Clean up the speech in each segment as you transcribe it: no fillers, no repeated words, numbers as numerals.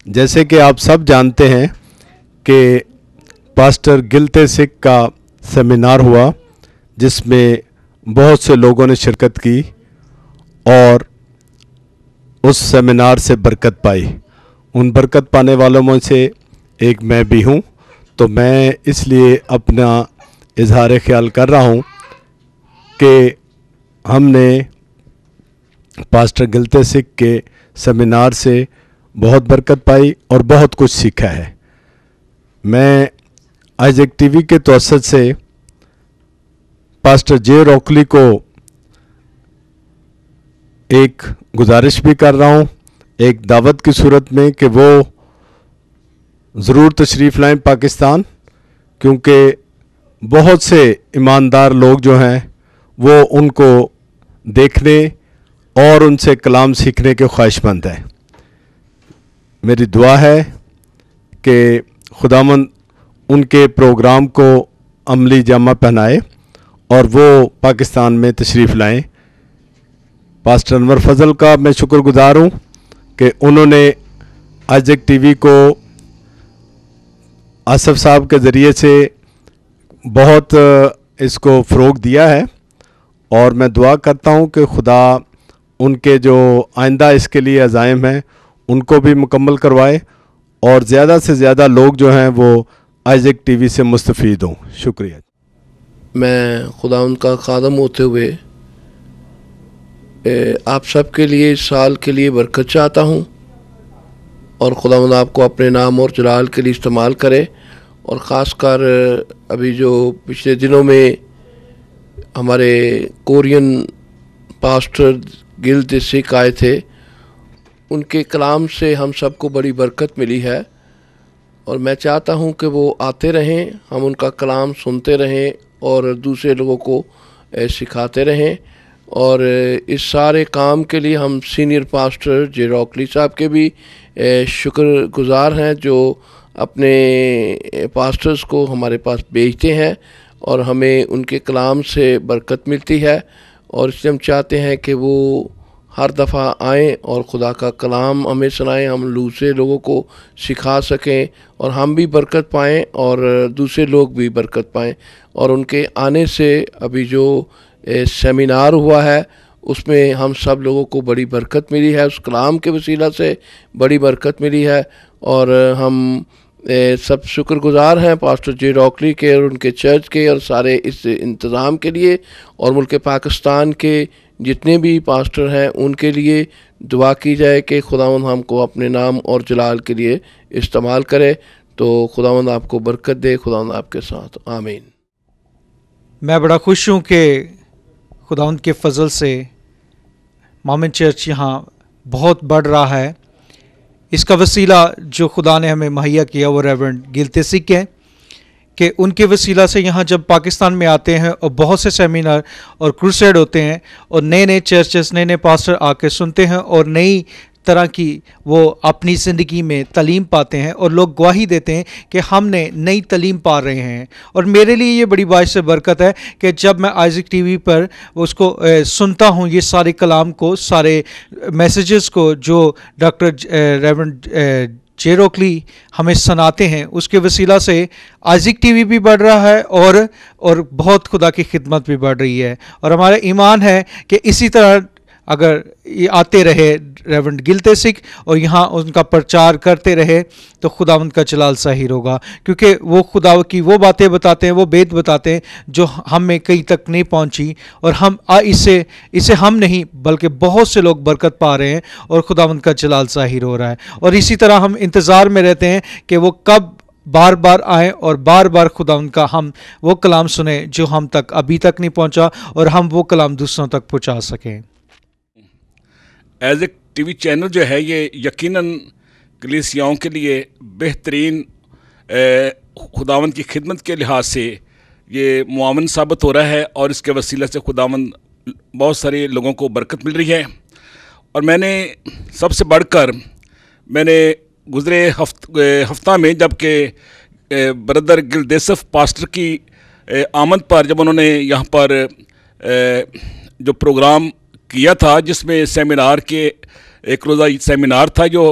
जैसे कि आप सब जानते हैं कि पास्टर गिलते सिख का सेमिनार हुआ जिसमें बहुत से लोगों ने शिरकत की और उस सेमिनार से बरकत पाई। उन बरकत पाने वालों में से एक मैं भी हूँ, तो मैं इसलिए अपना इजहार ख्याल कर रहा हूँ कि हमने पास्टर गिलते सिख के सेमिनार से बहुत बरकत पाई और बहुत कुछ सीखा है। मैं आइजैक टीवी के तवस्सुत से पास्टर जे रॉकली को एक गुजारिश भी कर रहा हूँ, एक दावत की सूरत में, कि वो ज़रूर तशरीफ़ लाएं पाकिस्तान, क्योंकि बहुत से ईमानदार लोग जो हैं वो उनको देखने और उनसे कलाम सीखने के ख्वाहिशमंद हैं। मेरी दुआ है कि खुदावंद उनके प्रोग्राम को अमली जामा पहनाए और वो पाकिस्तान में तशरीफ़ लाएं। पास्टर अनवर फजल का मैं शुक्रगुजार हूँ कि उन्होंने आइजैक टीवी को आसिफ साहब के ज़रिए से बहुत इसको फ़रोग़ दिया है, और मैं दुआ करता हूँ कि खुदा उनके जो आइंदा इसके लिए अज़ाइम हैं उनको भी मुकम्मल करवाए और ज़्यादा से ज़्यादा लोग जो हैं वो आइजैक टीवी से मुस्तफ़ीद हों। शुक्रिया। मैं खुदा उनका खादम होते हुए आप सब के लिए इस साल के लिए बरकत चाहता हूँ और खुदावंद आपको अपने नाम और जलाल के लिए इस्तेमाल करे। और ख़ास कर अभी जो पिछले दिनों में हमारे कोरियन पास्टर गिलते सिख आए थे, उनके कलाम से हम सबको बड़ी बरकत मिली है और मैं चाहता हूं कि वो आते रहें, हम उनका कलाम सुनते रहें और दूसरे लोगों को सिखाते रहें। और इस सारे काम के लिए हम सीनियर पास्टर जे रॉकली साहब के भी शुक्रगुजार हैं, जो अपने पास्टर्स को हमारे पास भेजते हैं और हमें उनके कलाम से बरकत मिलती है। और इसलिए हम चाहते हैं कि वो हर दफ़ा आएँ और खुदा का कलाम हमें सुनाएं, हम दूसरे लोगों को सिखा सकें और हम भी बरकत पाएँ और दूसरे लोग भी बरकत पाएँ। और उनके आने से अभी जो सेमिनार हुआ है उसमें हम सब लोगों को बड़ी बरकत मिली है, उस कलाम के वसीला से बड़ी बरकत मिली है। और हम सब शुक्रगुजार हैं पास्टर जे रॉकली के और उनके चर्च के और सारे इस इंतज़ाम के लिए। और मुल्क पाकिस्तान के जितने भी पास्टर हैं उनके लिए दुआ की जाए कि खुदावंद हमको अपने नाम और जलाल के लिए इस्तेमाल करे। तो खुदावंद आपको बरकत दे, खुदावंद आपके साथ, आमीन। मैं बड़ा खुश हूँ कि खुदावंद के फजल से मोमिन चर्च यहाँ बहुत बढ़ रहा है। इसका वसीला जो खुदा ने हमें मुहैया किया वो रेवरेंड गिलते सिख है कि उनके वसीला से यहाँ जब पाकिस्तान में आते हैं और बहुत से सेमिनार और क्रूसेड होते हैं और नए नए चर्चेस, नए नए पास्टर आके सुनते हैं और नई तरह की वो अपनी ज़िंदगी में तालीम पाते हैं और लोग गवाही देते हैं कि हमने नई तालीम पा रहे हैं। और मेरे लिए ये बड़ी बाइस बरकत है कि जब मैं आइजैक टीवी पर उसको सुनता हूँ, ये सारे कलाम को, सारे मैसेजेस को जो डॉक्टर रेवरेंड जे रॉकली हमें सुनाते हैं, उसके वसीला से आइजैक टीवी भी बढ़ रहा है और बहुत खुदा की खिदमत भी बढ़ रही है। और हमारा ईमान है कि इसी तरह अगर ये आते रहे रेवरेंड गिलते सिख और यहाँ उनका प्रचार करते रहे तो खुदावंद का जलाल ज़ाहिर होगा, क्योंकि वो खुदा की वो बातें बताते हैं, वो भेद बताते हैं जो हम में कहीं तक नहीं पहुँची। और हम इससे हम नहीं बल्कि बहुत से लोग बरकत पा रहे हैं और खुदावंद का जलाल ज़ाहिर हो रहा है। और इसी तरह हम इंतज़ार में रहते हैं कि वो कब बार बार आए और बार बार खुदा उनका हम वो कलाम सुने जो हम तक अभी तक नहीं पहुँचा और हम वो कलाम दूसरों तक पहुँचा सकें। आइजैक टीवी चैनल जो है ये यकीनन कलीसियाओं के लिए बेहतरीन खुदावंद की खिदमत के लिहाज से ये मुआवन साबित हो रहा है और इसके वसीला से खुदावंद बहुत सारे लोगों को बरकत मिल रही है। और मैंने सबसे बढ़कर गुज़रे हफ्ता में जबकि ब्रदर गिलदेसफ पास्टर की आमद पर जब उन्होंने यहाँ पर जो प्रोग्राम किया था जिसमें सेमिनार के एक रोज़ा सेमिनार था जो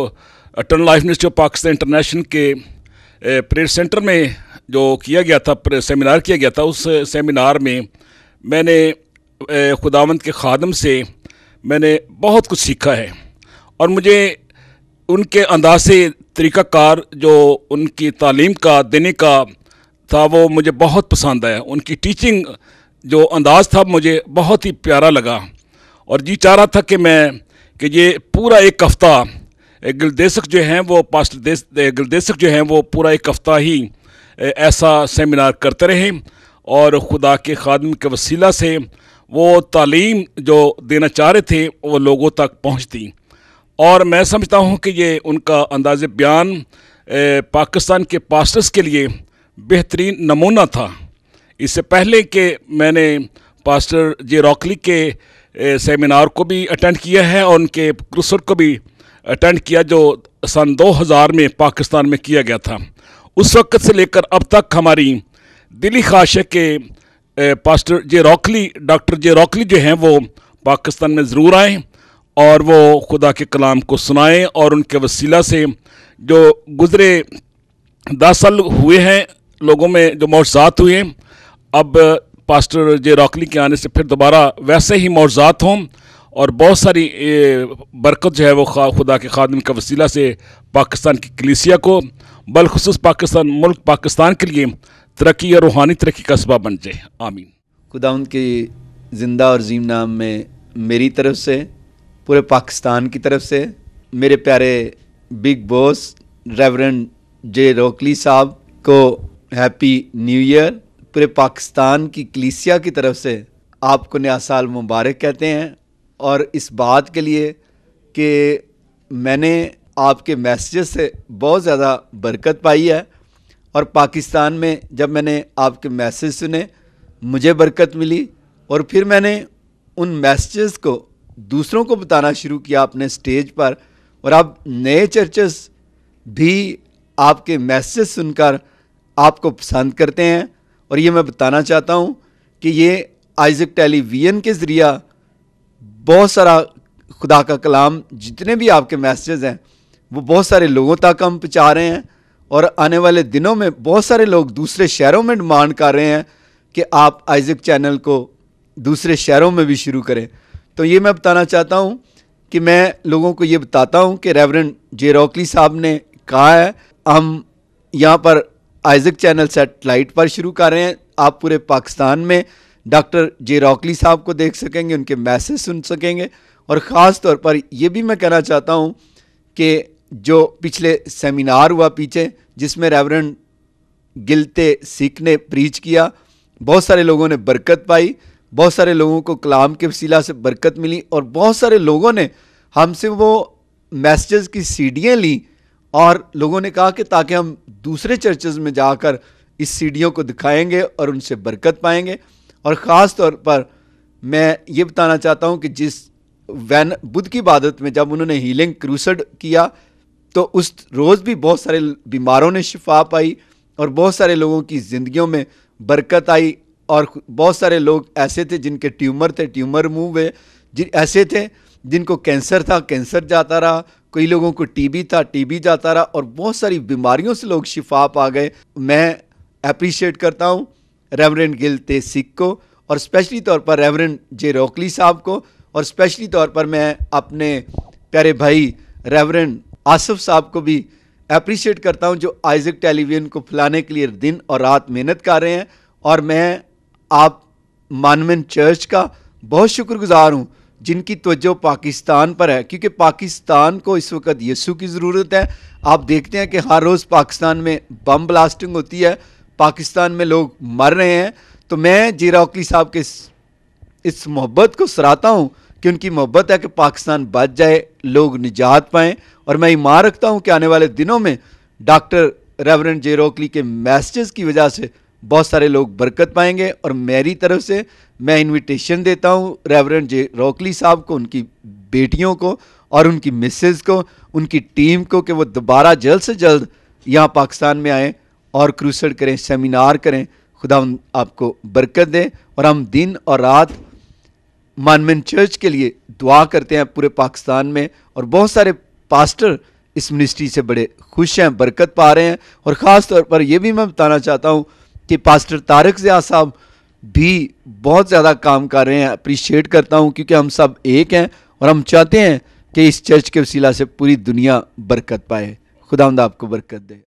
eternal life ministry of Pakistan international के परेड सेंटर में जो किया गया था, सेमिनार किया गया था, उस सेमिनार में मैंने खुदावंद के खादम से मैंने बहुत कुछ सीखा है और मुझे उनके अंदाज़े तरीक़ाकार जो उनकी तालीम का देने का था वो मुझे बहुत पसंद आया। उनकी टीचिंग जो अंदाज़ था मुझे बहुत ही प्यारा लगा और जी चाह रहा था कि ये पूरा एक हफ़्ता गिलदेसक जो हैं वो पास्टर गिलदेसक जो हैं वो पूरा एक हफ़्ता ही ऐसा सेमिनार करते रहें और खुदा के खादम के वसीला से वो तालीम जो देना चाह रहे थे वो लोगों तक पहुंचती। और मैं समझता हूं कि ये उनका अंदाज़े बयान पाकिस्तान के पास्टर्स के लिए बेहतरीन नमूना था। इससे पहले कि मैंने पास्टर जे रॉकली के सेमिनार को भी अटेंड किया है और उनके क्रूसेड को भी अटेंड किया जो सन 2000 में पाकिस्तान में किया गया था। उस वक्त से लेकर अब तक हमारी दिली ख्वाहिश है कि पास्टर जे रॉकली, डॉक्टर जे रॉकली जो हैं वो पाकिस्तान में ज़रूर आएँ और वो खुदा के कलाम को सुनाएं और उनके वसीला से जो गुज़रे 10 साल हुए हैं लोगों में जो मौजज़ात हुए हैं, अब पास्टर जे रॉकली के आने से फिर दोबारा वैसे ही मौजज़ात हों और बहुत सारी बरकत जो है वो खुदा के खादिम का वसीला से पाकिस्तान की कलीसिया को बलखुसूस मुल्क पाकिस्तान के लिए तरक्की और रूहानी तरक्की का सबब बन जाए। आमीन। खुदावंद के ज़िंदा और अज़ीम नाम में मेरी तरफ से, पूरे पाकिस्तान की तरफ से, मेरे प्यारे बिग बॉस रेवरेंड जे रॉकली साहब को हैप्पी न्यू ईयर। पूरे पाकिस्तान की कलीसिया की तरफ से आपको नया साल मुबारक कहते हैं और इस बात के लिए कि मैंने आपके मैसेजेस से बहुत ज़्यादा बरकत पाई है और पाकिस्तान में जब मैंने आपके मैसेज सुने मुझे बरकत मिली और फिर मैंने उन मैसेजेस को दूसरों को बताना शुरू किया अपने स्टेज पर और अब नए चर्चेस भी आपके मैसेज सुनकर आपको पसंद करते हैं। और ये मैं बताना चाहता हूँ कि ये आइजक टेलीविज़न के ज़रिया बहुत सारा खुदा का कलाम, जितने भी आपके मैसेजेस हैं वो बहुत सारे लोगों तक हम पहुँचा रहे हैं और आने वाले दिनों में बहुत सारे लोग दूसरे शहरों में डिमांड कर रहे हैं कि आप आइजक चैनल को दूसरे शहरों में भी शुरू करें। तो ये मैं बताना चाहता हूँ कि मैं लोगों को ये बताता हूँ कि रेवरेंड जे रॉकली साहब ने कहा है हम यहाँ पर आइजक चैनल सेटेलाइट पर शुरू कर रहे हैं। आप पूरे पाकिस्तान में डॉक्टर जे रॉकली साहब को देख सकेंगे, उनके मैसेज सुन सकेंगे। और ख़ास तौर पर ये भी मैं कहना चाहता हूँ कि जो पिछले सेमिनार हुआ पीछे, जिसमें रेवरेंड गिलते सिख ने प्रीच किया, बहुत सारे लोगों ने बरकत पाई, बहुत सारे लोगों को कलाम के वसीला से बरकत मिली और बहुत सारे लोगों ने हमसे वो मैसेजेस की सीडियाँ ली और लोगों ने कहा कि ताकि हम दूसरे चर्चेस में जाकर इस सीडियों को दिखाएंगे और उनसे बरकत पाएंगे। और ख़ास तौर पर मैं ये बताना चाहता हूँ कि जिस बुध की इबादत में जब उन्होंने हीलिंग क्रूसेड किया तो उस रोज़ भी बहुत सारे बीमारों ने शिफा पाई और बहुत सारे लोगों की ज़िंदगियों में बरकत आई। और बहुत सारे लोग ऐसे थे जिनके ट्यूमर थे, ट्यूमर रिमूव हुए, ऐसे थे जिनको कैंसर था, कैंसर जाता रहा, कई लोगों को टीबी था, टीबी जाता रहा और बहुत सारी बीमारियों से लोग शिफा पा गए। मैं अप्रिशिएट करता हूँ रेवरेंड गिलते सिख को और स्पेशली तौर पर रेवरेंड जे रॉकली साहब को और स्पेशली तौर पर मैं अपने प्यारे भाई रेवरेंड आसिफ साहब को भी अप्रिशिएट करता हूँ जो आइजक टेलीविज़न को फैलाने के लिए दिन और रात मेहनत कर रहे हैं। और मैं आप मॉन्यूमेंट चर्च का बहुत शुक्रगुजार हूँ जिनकी तवज्जो पाकिस्तान पर है, क्योंकि पाकिस्तान को इस वक्त यीशु की ज़रूरत है। आप देखते हैं कि हर रोज़ पाकिस्तान में बम ब्लास्टिंग होती है, पाकिस्तान में लोग मर रहे हैं। तो मैं जे रॉकली साहब के इस मोहब्बत को सराहता हूँ कि उनकी मोहब्बत है कि पाकिस्तान बच जाए, लोग निजात पाएँ। और मैं ईमान रखता हूँ कि आने वाले दिनों में डॉक्टर रेवरेंड जे रॉकली के मैसेजेस की वजह से बहुत सारे लोग बरकत पाएंगे। और मेरी तरफ से मैं इनविटेशन देता हूँ रेवरेंड जे रॉकली साहब को, उनकी बेटियों को और उनकी मिसेस को, उनकी टीम को कि वो दोबारा जल्द से जल्द यहाँ पाकिस्तान में आएँ और क्रूसेड करें, सेमिनार करें। खुदा आपको बरकत दे। और हम दिन और रात मॉन्यूमेंट चर्च के लिए दुआ करते हैं पूरे पाकिस्तान में। और बहुत सारे पास्टर इस मिनिस्ट्री से बड़े खुश हैं, बरकत पा रहे हैं। और ख़ास तौर पर यह भी मैं बताना चाहता हूँ कि पास्टर तारक ज़िया साहब भी बहुत ज़्यादा काम कर रहे हैं। अप्रिशिएट करता हूँ क्योंकि हम सब एक हैं और हम चाहते हैं कि इस चर्च के वसीला से पूरी दुनिया बरकत पाए। खुदावंद आपको बरकत दे।